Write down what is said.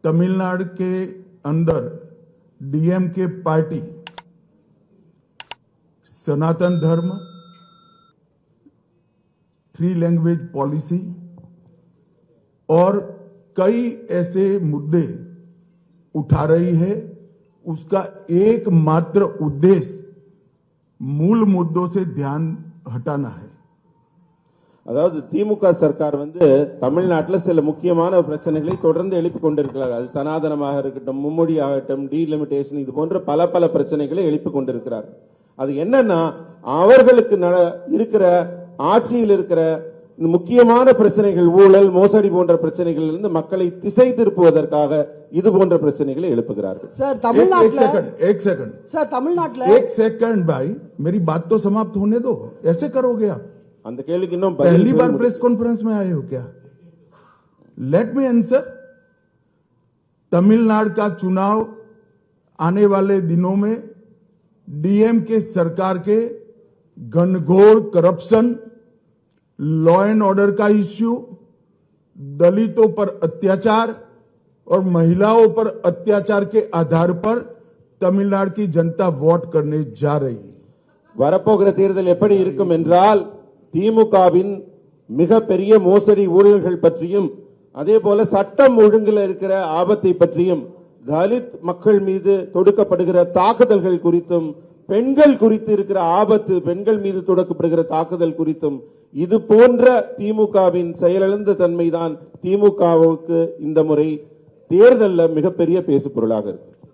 तमिलनाडु के अंदर DMK party सनातन धर्म, 3 लैंग्वेज पॉलिसी और कई ऐसे मुद्दे उठा रही है। उसका एकमात्र उद्देश्य मूल मुद्दों से ध्यान हटाना है। அதாவது திமுக சர்க்கார் தமிழ்நாட்டில் சில முக்கியமான பிரச்சனைகளை தொடர்ந்து எழுப்பிக் கொண்டிருக்கிறார். அது சனாதனமாக இருக்கட்டும், மும்மொழி ஆகட்டும், டீலிமிட்டேஷன், இது போன்ற பல பிரச்சனைகளை எழுப்பிக் கொண்டிருக்கிறார். அது என்னன்னா, அவர்களுக்கு இருக்கிற ஆட்சியில் இருக்கிற முக்கியமான பிரச்சனைகள், ஊழல், மோசடி போன்ற பிரச்சனைகள் இருந்து மக்களை திசை திருப்புவதற்காக இது போன்ற பிரச்சனைகளை எழுப்புகிறார்கள். सर तमिलनाडु एक सेकंड सर तमिलनाडु एक सेकंड भाई, मेरी बात तो समाप्त होने दो। ऐसे करोगे आप? அந்த கேள்விக்கு இன்னும் पहली बार प्रेस कॉन्फ्रेंस में आए हो क्या? Let me answer. तमिलनाडु का चुनाव आने वाले दिनों में डीएमके सरकार के घनघोर करप्शन, लॉ एंड ऑर्डर का इश्यू, दलितों पर अत्याचार और महिलाओं पर अत्याचार के आधार पर तमिलनाडु की जनता वोट करने जा रही है। வரப்போகிற தேர்தல் எப்படி இருக்கும் என்றால், திமுகவின் மிகப்பெரிய மோசடி ஊழல்கள் பற்றியும், அதே போல சட்டம் ஒழுங்கில் இருக்கிற ஆபத்தை பற்றியும், தலித் மக்கள் மீது தொடுக்கப்படுகிற தாக்குதல்கள் குறித்தும், பெண்கள் குறித்து இருக்கிற ஆபத்து, பெண்கள் மீது தொடுக்கப்படுகிற தாக்குதல் குறித்தும், இது போன்ற திமுகவின் செயலிழந்த தன்மைதான் திமுகவுக்கு இந்த முறை தேர்தலில் மிகப்பெரிய பேசு பொருளாக இருக்கு.